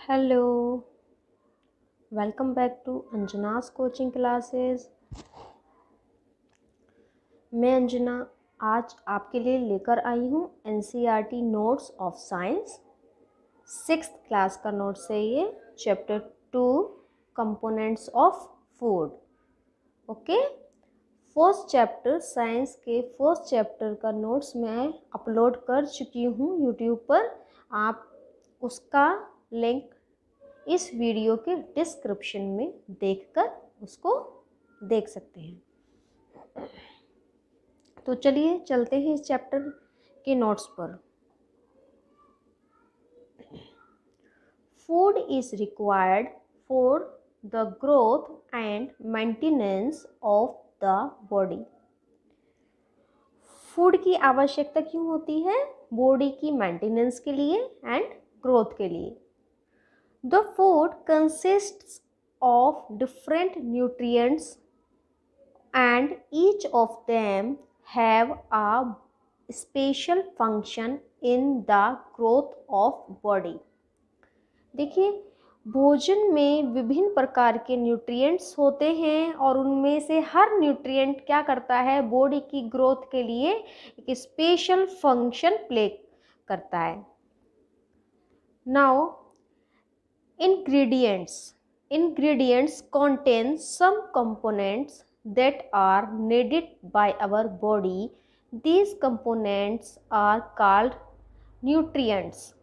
Hello, welcome back to Anjana's coaching classes. मैं अंजना आज आपके लिए लेकर आई हूँ NCERT notes of science. 6th class का नोट्स है ये, chapter 2 components of food. Okay, first chapter science के फर्स्ट चैप्टर का नोट्स मैं अपलोड कर चुकी हूँ यूट्यूब पर। आप उसका लिंक इस वीडियो के डिस्क्रिप्शन में देखकर उसको देख सकते हैं। तो चलिए चलते हैं इस चैप्टर के नोट्स पर। Food is required for the growth and maintenance of the body. Food की आवश्यकता क्यों होती है? बॉडी की मेंटेनेंस के लिए एंड ग्रोथ के लिए। The food consists of different nutrients and each of them have a special function in the growth of body। देखिए, भोजन में विभिन्न प्रकार के न्यूट्रिएंट्स होते हैं और उनमें से हर न्यूट्रिएंट क्या करता है? बॉडी की ग्रोथ के लिए एक स्पेशल फंक्शन प्ले करता है। Now Ingredients contain some components that are needed by our body. These components are called nutrients.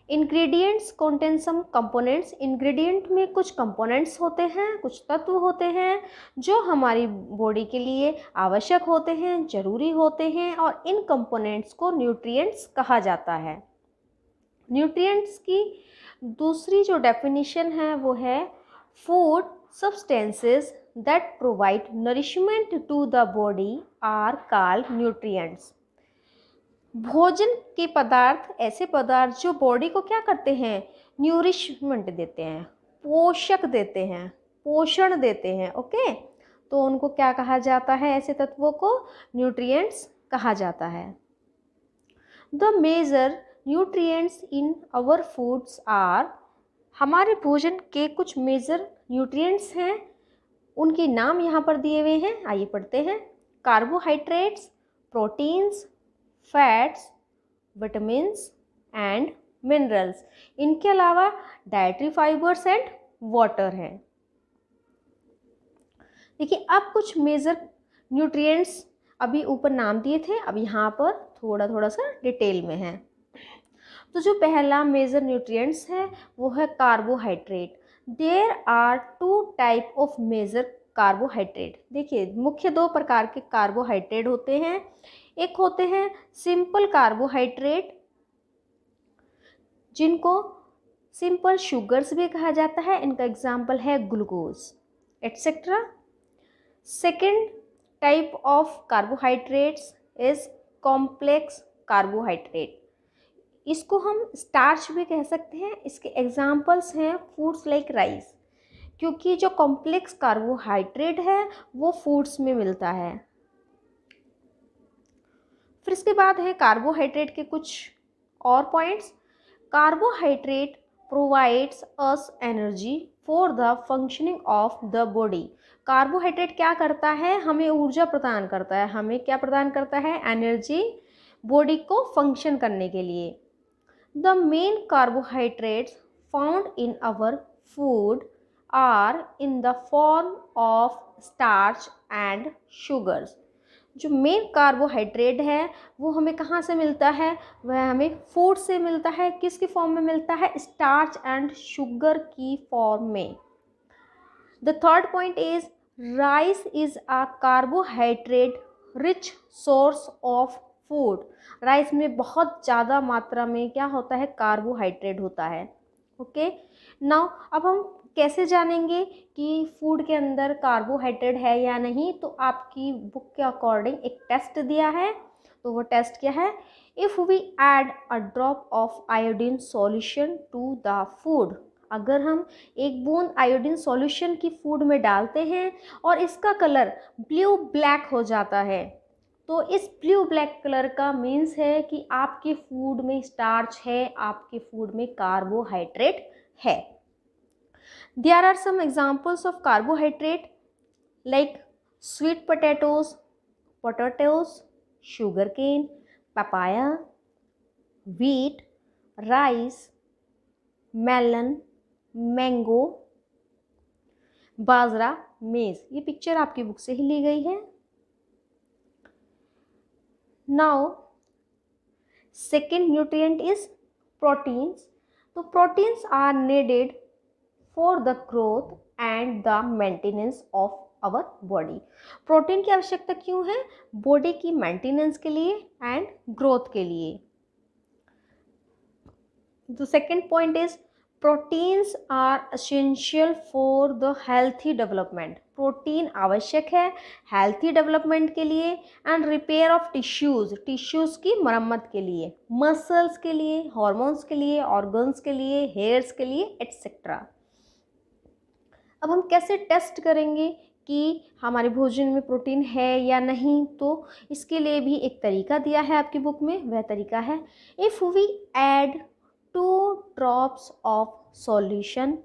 Ingredients contain some components. Ingredient में कुछ components होते हैं, कुछ तत्व होते हैं जो हमारी बॉडी के लिए आवश्यक होते हैं, जरूरी होते हैं, और इन components को nutrients कहा जाता है। न्यूट्रिएंट्स की दूसरी जो डेफिनेशन है वो है food substances that provide nourishment to the body are called nutrients. भोजन के पदार्थ ऐसे पदार्थ जो बॉडी को क्या करते हैं? न्यूरिशमेंट देते हैं, पोषक देते हैं, पोषण देते हैं। ओके, तो उनको क्या कहा जाता है? ऐसे तत्वों को न्यूट्रिएंट्स कहा जाता है। The major nutrients in our foods are, हमारे भोजन के कुछ मेजर न्यूट्रिएंट्स हैं, उनके नाम यहाँ पर दिए हुए हैं, आइए पढ़ते हैं। Carbohydrates, proteins, fats, vitamins and minerals. इनके अलावा डाइटरी फाइबर्स एंड वाटर हैं। देखिए, अब कुछ मेजर न्यूट्रिएंट्स अभी ऊपर नाम दिए थे, अब यहाँ पर थोड़ा सा डिटेल में है। तो जो पहला मेजर न्यूट्रिएंट्स है वो है carbohydrate. There are 2 type of major carbohydrate. देखिए, मुख्य 2 प्रकार के कार्बोहाइड्रेट होते हैं। एक होते हैं सिंपल कार्बोहाइड्रेट, जिनको सिंपल शुगर्स भी कहा जाता है, इनका एग्जाम्पल है glucose etcetera. Second type of carbohydrates is complex carbohydrate. इसको हम स्टार्च भी कह सकते हैं। इसके एग्जाम्पल्स हैं फूड्स लाइक राइस, क्योंकि जो कॉम्प्लेक्स कार्बोहाइड्रेट है वो फूड्स में मिलता है। फिर इसके बाद है कार्बोहाइड्रेट के कुछ और points. Carbohydrate provides us energy for the functioning of the body. Carbohydrate क्या करता है? हमें ऊर्जा प्रदान करता है। हमें क्या प्रदान करता है? एनर्जी, बॉडी को फंक्शन करने के लिए। The main carbohydrates found in our food are in the form of starch and sugars। जो मेन कार्बोहाइड्रेट है वो हमें कहाँ से मिलता है? वह हमें फूड से मिलता है। किसकी फॉर्म में मिलता है? स्टार्च एंड शुगर की फॉर्म में। The third point is rice is a carbohydrate rich source of food. Rice में बहुत ज़्यादा मात्रा में क्या होता है? कार्बोहाइड्रेट होता है। ओके, नाउ अब हम कैसे जानेंगे कि फूड के अंदर कार्बोहाइड्रेट है या नहीं? तो आपकी बुक के अकॉर्डिंग एक टेस्ट दिया है, तो वो टेस्ट क्या है? If we add a drop of iodine solution to the food. अगर हम एक बूंद आयोडीन सॉल्यूशन की फूड में डालते हैं और इसका कलर ब्लू ब्लैक हो जाता है, तो इस ब्लू ब्लैक कलर का मीन्स है कि आपके फूड में स्टार्च है, आपके फूड में कार्बोहाइड्रेट है। There are some examples of carbohydrate like sweet potatoes, sugarcane, papaya, wheat, rice, melon, mango, bajra, maize. ये पिक्चर आपकी बुक से ही ली गई है। Now second nutrient is proteins. तो proteins are needed for the growth and the maintenance of our body. Protein की आवश्यकता क्यों है? बॉडी की मेंटेनेंस के लिए एंड ग्रोथ के लिए। The second point is proteins are essential for the healthy development. Protein आवश्यक है हेल्थी डेवलपमेंट के लिए एंड रिपेयर ऑफ टिश्यूज़ की मरम्मत के लिए, मसल्स के लिए, हॉर्मोन्स के लिए, ऑर्गन्स के लिए, हेयर्स के लिए एट्सेट्रा। अब हम कैसे टेस्ट करेंगे कि हमारे भोजन में प्रोटीन है या नहीं? तो इसके लिए भी एक तरीका दिया है आपकी बुक में। वह तरीका है, if we add 2 drops of solution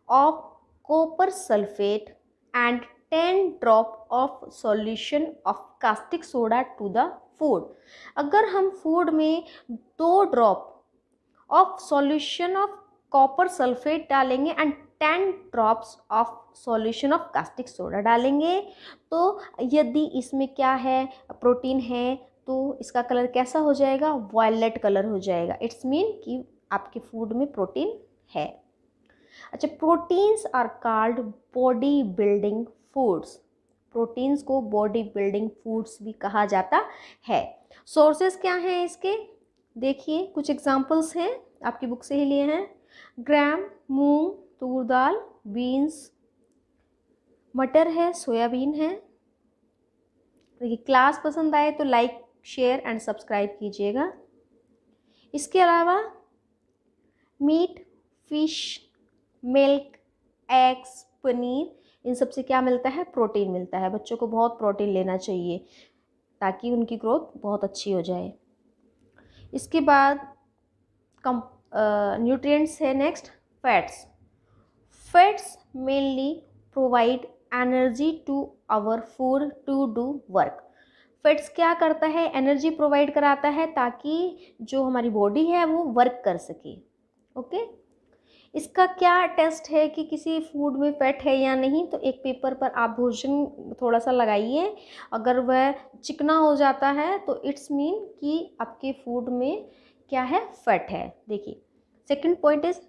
of copper sulfate and 10 drop of solution of caustic soda to the food। अगर हम फूड में 2 drop of solution of copper sulphate डालेंगे and 10 drops of solution of caustic soda डालेंगे, तो यदि इसमें क्या है, प्रोटीन है, तो इसका कलर कैसा हो जाएगा? वायलेट कलर हो जाएगा। इट्स मीन कि आपके फूड में प्रोटीन है। अच्छा, proteins are called body building foods. Proteins को बॉडी बिल्डिंग फूड्स भी कहा जाता है। सोर्सेस क्या हैं इसके? देखिए, कुछ एग्जांपल्स हैं, आपकी बुक से ही लिए हैं। ग्राम, मूंग, तूर दाल, बीन्स, मटर है, सोयाबीन है। देखिए, क्लास पसंद आए तो लाइक, शेयर एंड सब्सक्राइब कीजिएगा। इसके अलावा meat, fish, milk, eggs, paneer, इन सब से क्या मिलता है? प्रोटीन मिलता है। बच्चों को बहुत प्रोटीन लेना चाहिए ताकि उनकी ग्रोथ बहुत अच्छी हो जाए। इसके बाद न्यूट्रिएंट्स है next, fats. Fats mainly provide energy to our food to do work. Fats क्या करता है? एनर्जी प्रोवाइड कराता है ताकि जो हमारी बॉडी है वो वर्क कर सके। ओके, इसका क्या टेस्ट है कि किसी फूड में फैट है या नहीं? तो एक पेपर पर आप भोजन थोड़ा सा लगाइए, अगर वह चिकना हो जाता है तो इट्स मीन कि आपके फूड में क्या है? फैट है। देखिए, second point is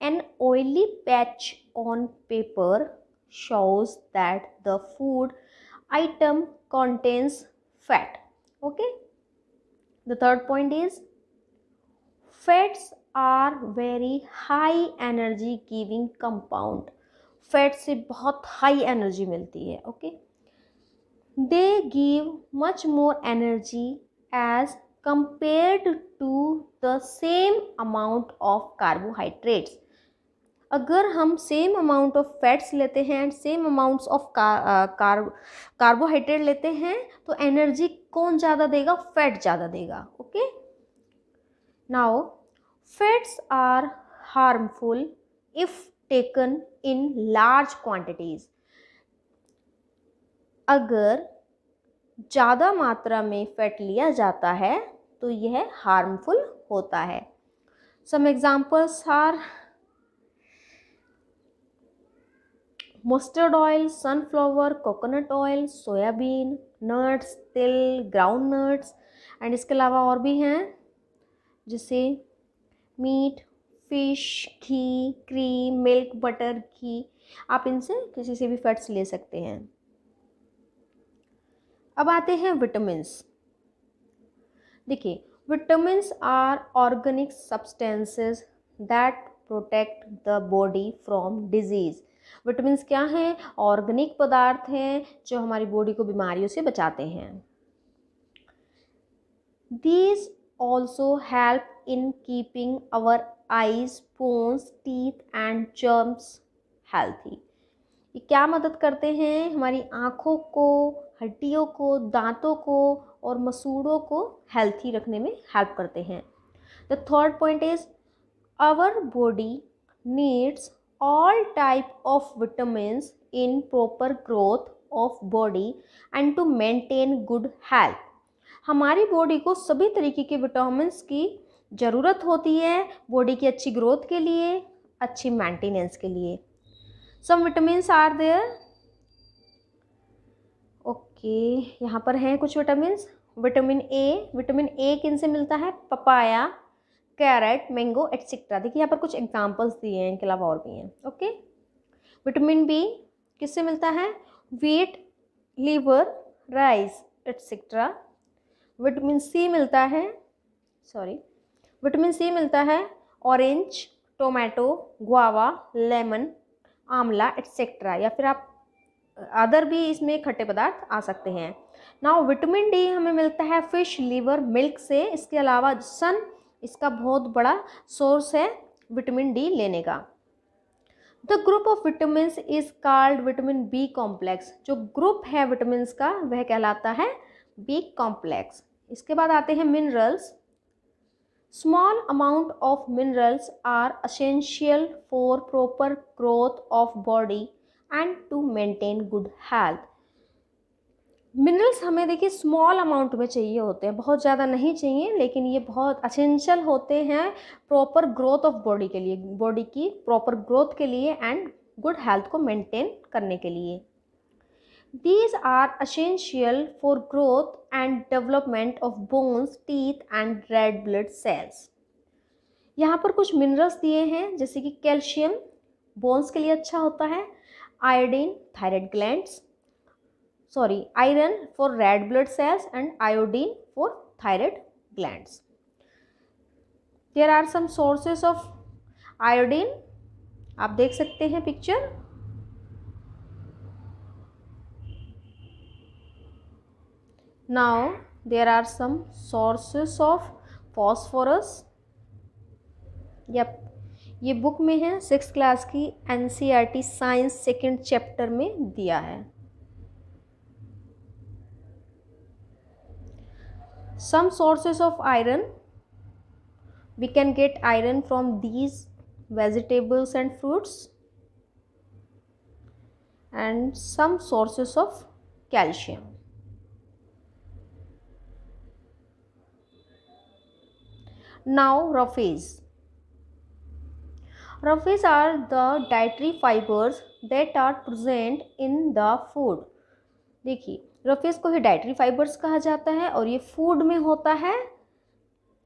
an oily patch on paper shows that the food item contains fat। okay, the third point is fats are very high energy giving compound। Fat से बहुत high energy मिलती है। Okay, they give much more energy as compared to the same amount of carbohydrates। अगर हम same amount of fats लेते हैं and same amounts of carbohydrate लेते हैं तो एनर्जी कौन ज़्यादा देगा? फैट ज़्यादा देगा। Okay, now fats are harmful if taken in large quantities. अगर ज़्यादा मात्रा में फैट लिया जाता है तो यह हार्मफुल होता है। Some examples are mustard oil, sunflower, coconut oil, soybean, nuts, til, ground nuts and इसके अलावा और भी हैं जैसे meat, fish, ghee, cream, milk, butter, ghee. आप इनसे किसी से भी फैट्स ले सकते हैं। अब आते हैं विटामिन्स। देखिए, vitamins are organic substances that protect the body from disease. Vitamins क्या हैं? ऑर्गेनिक पदार्थ हैं जो हमारी बॉडी को बीमारियों से बचाते हैं। These also help in keeping our eyes, bones, teeth and germs healthy। ये क्या मदद करते हैं? हमारी आँखों को, हड्डियों को, दांतों को और मसूड़ों को हेल्थी रखने में हेल्प करते हैं। The third point is our body needs all type of vitamins in proper growth of body and to maintain good health। हमारी बॉडी को सभी तरीके के विटामिन्स की ज़रूरत होती है बॉडी की अच्छी ग्रोथ के लिए, अच्छी मेंटेनेंस के लिए। सम विटामिन्स आर देयर। ओके, यहाँ पर हैं कुछ विटामिन्स। विटामिन ए किन से मिलता है? Papaya, carrot, mango etcetera. देखिए यहाँ पर कुछ एग्जांपल्स दिए हैं, इनके अलावा और भी हैं। ओके, विटामिन बी किससे मिलता है? Wheat, liver, rice etcetera. Vitamin C मिलता है orange, tomato, guava, lemon, amla etcetera, या फिर आप अदर भी इसमें खट्टे पदार्थ आ सकते हैं। नाउ विटामिन डी हमें मिलता है फिश, लीवर, मिल्क से। इसके अलावा सन इसका बहुत बड़ा सोर्स है विटामिन डी लेने का। The group of vitamin is called vitamin B complex. जो ग्रुप है विटामिन का वह कहलाता है बी कॉम्प्लेक्स। इसके बाद आते हैं minerals. Small amount of minerals are essential for proper growth of body and to maintain good health. Minerals हमें देखिए स्मॉल अमाउंट में चाहिए होते हैं, बहुत ज़्यादा नहीं चाहिए, लेकिन ये बहुत एसेंशियल होते हैं प्रॉपर ग्रोथ ऑफ बॉडी के लिए, बॉडी की प्रॉपर ग्रोथ के लिए एंड गुड हेल्थ को मेंटेन करने के लिए। These are essential for growth and development of bones, teeth and red blood cells. यहाँ पर कुछ मिनरल्स दिए हैं जैसे कि कैल्शियम बोन्स के लिए अच्छा होता है, iodine thyroid glands, iron for red blood cells and iodine for thyroid glands. There are some sources of iodine, आप देख सकते हैं picture. Now there are some sources of phosphorus। ये बुक में है, 6th क्लास की NCERT साइंस 2nd चैप्टर में दिया है। Some sources of iron, we can get iron from these vegetables and fruits, and some sources of calcium. Now roughies. Roughies are the dietary fibers that are present in the food। देखिए रफीज को ही dietary fibres कहा जाता है और ये food में होता है।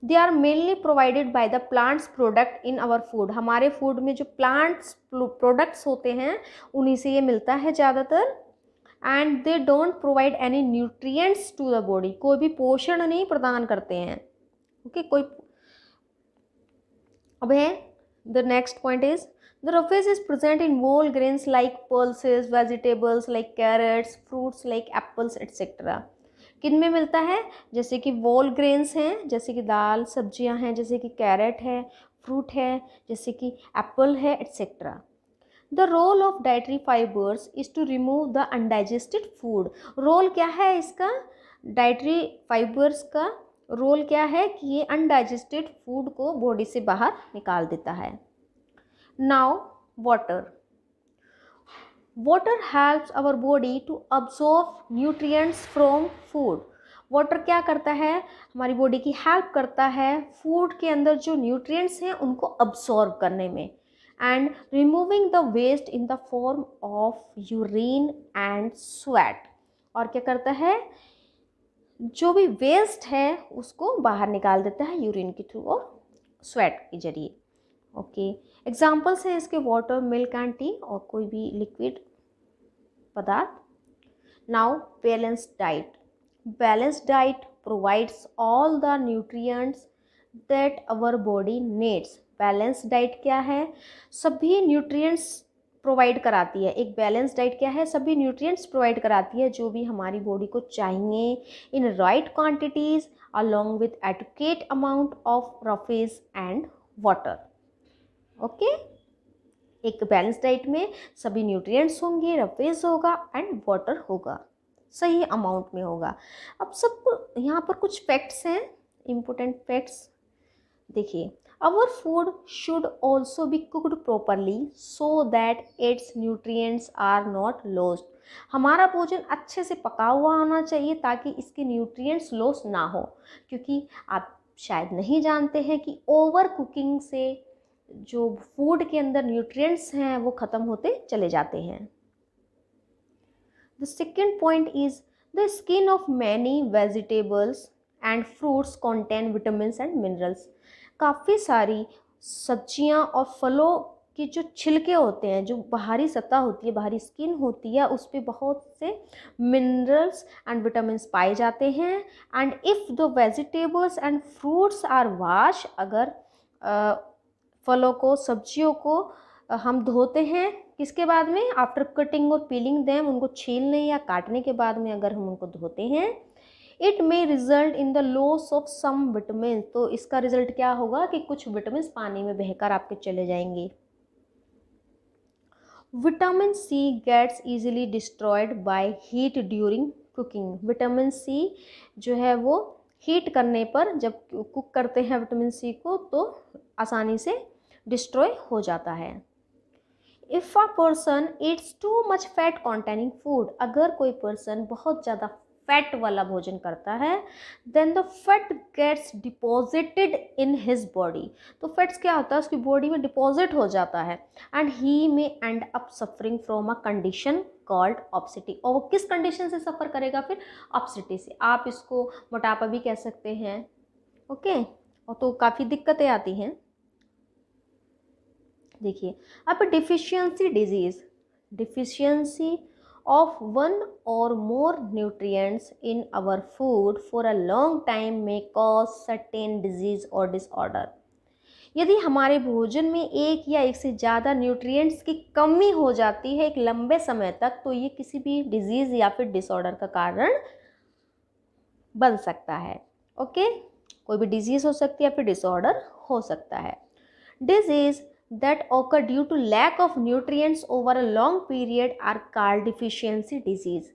They are mainly provided by the plants product in our food. हमारे फूड में जो प्लांट्स प्रोडक्ट्स होते हैं उन्हीं से ये मिलता है ज़्यादातर। And they don't provide any nutrients to the body. कोई भी पोषण नहीं प्रदान करते हैं। ओके, अब है the next point is the roughies is present in whole grains like pulses, vegetables like carrots, fruits like apples etc। किन में मिलता है? जैसे कि whole grains हैं, जैसे कि दाल, सब्जियां हैं, जैसे कि कैरेट है, फ्रूट है, जैसे कि एप्पल है etc। The role of dietary fibers is to remove the undigested food। Role क्या है इसका? डाइटरी फाइबर्स का रोल क्या है कि ये अनडाइजेस्टेड फूड को बॉडी से बाहर निकाल देता है। Now water helps our body to absorb nutrients from food। Water क्या करता है? हमारी बॉडी की हेल्प करता है फूड के अंदर जो न्यूट्रिएंट्स हैं उनको अब्सॉर्ब करने में and removing the waste in the form of urine and sweat. और क्या करता है? जो भी वेस्ट है उसको बाहर निकाल देता है यूरिन के थ्रू और स्वेट के जरिए। ओके, एग्जाम्पल्स हैं इसके वाटर, मिल्क एंड टी और कोई भी लिक्विड पदार्थ। Now balanced diet provides all the nutrients that our body needs. Balanced diet क्या है? सभी न्यूट्रिएंट्स प्रोवाइड कराती है। एक बैलेंस डाइट क्या है? सभी न्यूट्रिएंट्स प्रोवाइड कराती है जो भी हमारी बॉडी को चाहिए in right quantities along with adequate amount of roughage and water. Okay, एक बैलेंस डाइट में सभी न्यूट्रिएंट्स होंगे, रफेज होगा एंड वाटर होगा। सही अमाउंट में होगा। अब सबको यहाँ पर कुछ फैक्ट्स हैं, इम्पोर्टेंट फैक्ट्स देखिए। Our food should also be cooked properly so that its nutrients are not lost. हमारा भोजन अच्छे से पका हुआ होना चाहिए ताकि इसके न्यूट्रिएंट्स लॉस ना हो, क्योंकि आप शायद नहीं जानते हैं कि ओवर कुकिंग से जो फूड के अंदर न्यूट्रिएंट्स हैं वो ख़त्म होते चले जाते हैं। The second point is the skin of many vegetables and fruits contain vitamins and minerals. काफ़ी सारी सब्जियां और फलों के जो छिलके होते हैं, जो बाहरी सतह होती है, बाहरी स्किन होती है, उस पर बहुत से मिनरल्स एंड विटामिन्स पाए जाते हैं। And if the vegetables and fruits are wash, अगर फलों को, सब्जियों को हम धोते हैं किसके बाद में, आफ्टर कटिंग और पीलिंग देम, उनको छीलने या काटने के बाद में अगर हम उनको धोते हैं, it may result in the loss of some vitamin, तो इसका रिजल्ट क्या होगा कि कुछ विटामिन पानी में बहकर आपके चले जाएंगे। Vitamin C gets easily destroyed by heat during cooking. Vitamin C जो है वो हीट करने पर, जब कुक करते हैं विटामिन सी को, तो आसानी से डिस्ट्रॉय हो जाता है। If a person Yeats too much fat containing food, अगर कोई पर्सन बहुत ज़्यादा फैट वाला भोजन करता है, then the fat gets deposited in his body, तो फैट्स क्या होता है उसकी बॉडी में डिपॉजिट हो जाता है, and he may end up suffering from a condition called obesity. और वो किस कंडीशन से सफ़र करेगा फिर, ऑब्सिटी से। आप इसको मोटापा भी कह सकते हैं, ओके। और तो काफ़ी दिक्कतें आती हैं। देखिए अब deficiency disease, deficiency of one or more nutrients in our food for a long time may cause certain disease or disorder। यदि हमारे भोजन में एक या एक से ज़्यादा न्यूट्रिएंट्स की कमी हो जाती है एक लंबे समय तक, तो ये किसी भी डिजीज़ या फिर डिसऑर्डर का कारण बन सकता है, ओके। कोई भी डिजीज़ हो सकती है या फिर डिसऑर्डर हो सकता है। Disease that occur due to lack of nutrients over a long period are called deficiency disease।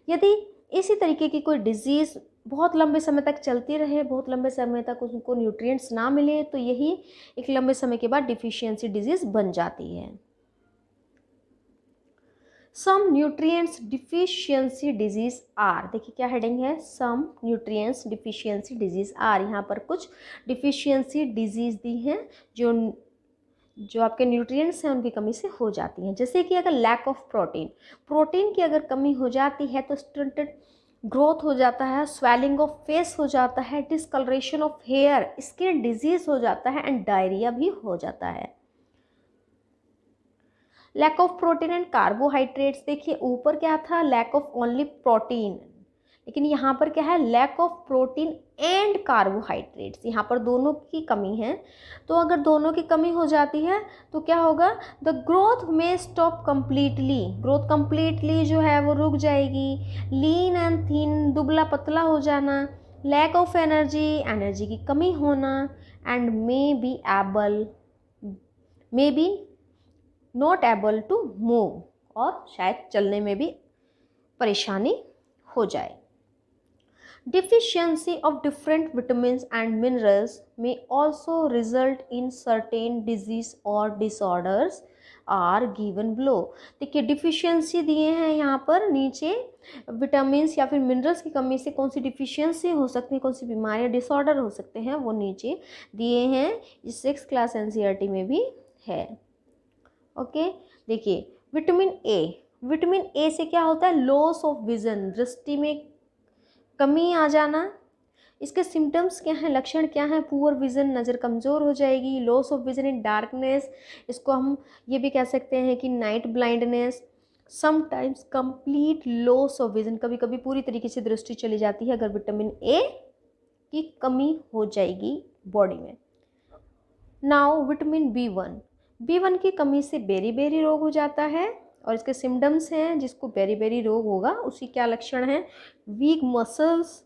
यदि इसी तरीके की कोई डिजीज़ बहुत लंबे समय तक चलती रहे, बहुत लंबे समय तक उनको न्यूट्रिएंट्स ना मिले, तो यही एक लंबे समय के बाद डिफिशियंसी डिजीज़ बन जाती है। सम न्यूट्रिएंट्स डिफिशियंसी डिजीज़ आर, देखिए क्या हेडिंग है, सम न्यूट्रिएंट्स डिफिशियंसी डिजीज़ आर। यहाँ पर कुछ डिफिशियंसी डिजीज़ दी हैं जो आपके न्यूट्रिएंट्स हैं उनकी कमी से हो जाती हैं। जैसे कि अगर लैक ऑफ प्रोटीन, प्रोटीन की अगर कमी हो जाती है तो स्टंटेड ग्रोथ हो जाता है, स्वेलिंग ऑफ फेस हो जाता है, discoloration of hair, skin disease हो जाता है, एंड डायरिया भी हो जाता है। Lack of protein and carbohydrates, देखिए ऊपर क्या था, लैक ऑफ ओनली प्रोटीन, लेकिन यहाँ पर क्या है, lack of protein and carbohydrates, यहाँ पर दोनों की कमी है। तो अगर दोनों की कमी हो जाती है तो क्या होगा, द ग्रोथ में स्टॉप कम्प्लीटली, ग्रोथ कम्प्लीटली जो है वो रुक जाएगी। लीन एंड थिन, दुबला पतला हो जाना। लैक ऑफ एनर्जी, एनर्जी की कमी होना। And may be not able to move, और शायद चलने में भी परेशानी हो जाए। Deficiency of different vitamins and minerals may also result in certain disease or disorders are given below। देखिए डिफिशियंसी दिए हैं यहाँ पर नीचे, विटामिन्स या फिर मिनरल्स की कमी से कौन सी डिफिशियंसी हो सकती है, कौन सी बीमारियाँ डिसऑर्डर हो सकते हैं, वो नीचे दिए हैं। इस 6th क्लास NCERT में भी है, ओके। देखिए विटामिन ए से क्या होता है, लॉस ऑफ विजन, दृष्टि में कमी आ जाना। इसके सिम्टम्स क्या हैं, लक्षण क्या हैं, पुअर विजन, नज़र कमज़ोर हो जाएगी। Loss of vision in darkness, इसको हम ये भी कह सकते हैं कि night blindness. Sometimes complete loss of vision, कभी कभी पूरी तरीके से दृष्टि चली जाती है अगर विटामिन ए की कमी हो जाएगी बॉडी में। नाउ विटामिन बी वन की कमी से बेरी रोग हो जाता है, और इसके सिम्टम्स हैं, जिसको बेरी रोग होगा उसकी क्या लक्षण हैं, weak muscles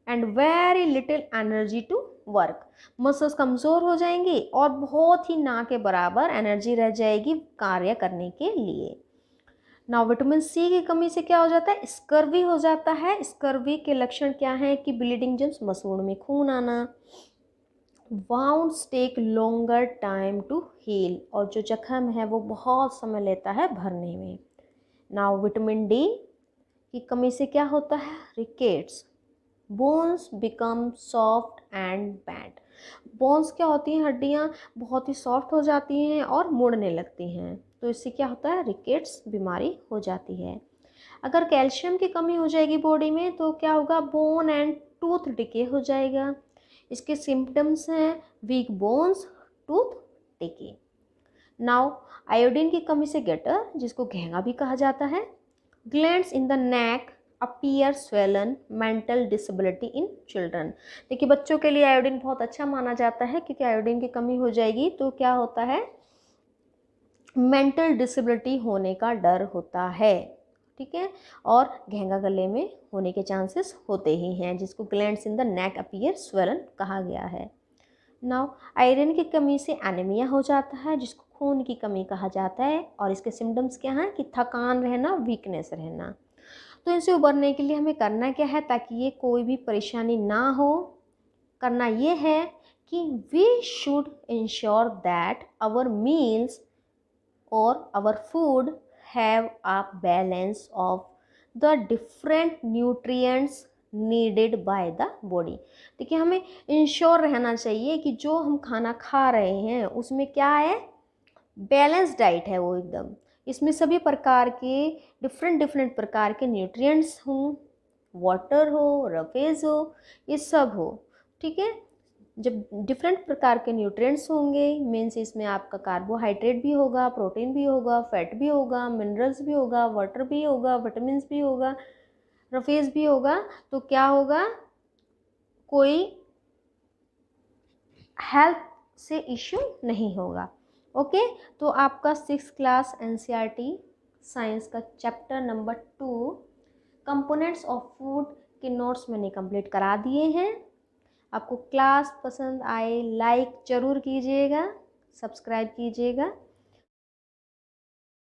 and very little energy to work, muscles कमज़ोर हो जाएंगी और बहुत ही ना के बराबर एनर्जी रह जाएगी कार्य करने के लिए। ना विटामिन सी की कमी से क्या हो जाता है, स्कर्वी हो जाता है। स्कर्वी के लक्षण क्या हैं कि ब्लीडिंग जम्स, मसूड़ में खून आना, wounds take longer time to heal, और जो जख्म है वो बहुत समय लेता है भरने में। नाउ विटामिन डी की कमी से क्या होता है, rickets, bones become soft and band. Bones क्या होती हैं, हड्डियाँ बहुत ही सॉफ्ट हो जाती हैं और मुड़ने लगती हैं, तो इससे क्या होता है, रिकेट्स बीमारी हो जाती है। अगर कैल्शियम की कमी हो जाएगी बॉडी में तो क्या होगा, बोन एंड टूथ डिके हो जाएगा। इसके सिम्टम्स हैं weak bones, tooth decay. Now iodine की कमी से गटर, जिसको घेंगा भी कहा जाता है, glands in the neck appear swollen, mental disability in children. देखिए बच्चों के लिए आयोडीन बहुत अच्छा माना जाता है, क्योंकि आयोडीन की कमी हो जाएगी तो क्या होता है, मेंटल डिसेबिलिटी होने का डर होता है, ठीक है, और घेंगा गले में होने के चांसेस होते ही हैं, जिसको glands in the neck appear swollen कहा गया है। नाउ आयरन की कमी से एनीमिया हो जाता है, जिसको खून की कमी कहा जाता है, और इसके सिम्टम्स क्या हैं कि थकान रहना, वीकनेस रहना। तो इनसे उबरने के लिए हमें करना क्या है, ताकि ये कोई भी परेशानी ना हो, करना ये है कि we should ensure that our meals और our food have a balance of the different nutrients needed by the body. देखिए हमें इंश्योर रहना चाहिए कि जो हम खाना खा रहे हैं उसमें क्या है, बैलेंस डाइट है वो एकदम, इसमें सभी प्रकार के डिफरेंट डिफरेंट प्रकार के न्यूट्रिएंट्स हों, वाटर हो, रफेज हो, ये सब हो, ठीक है। जब डिफरेंट प्रकार के न्यूट्रिएंट्स होंगे, मीन्स इसमें आपका कार्बोहाइड्रेट भी होगा, प्रोटीन भी होगा, फैट भी होगा, मिनरल्स भी होगा, वाटर भी होगा, विटामिन भी होगा, रफेज भी होगा, तो क्या होगा, कोई हेल्थ से इश्यू नहीं होगा। ओके, तो आपका 6th क्लास एनसीईआरटी साइंस का chapter number 2 components of food के नोट्स मैंने कंप्लीट करा दिए हैं। आपको क्लास पसंद आए, लाइक ज़रूर कीजिएगा, सब्सक्राइब कीजिएगा।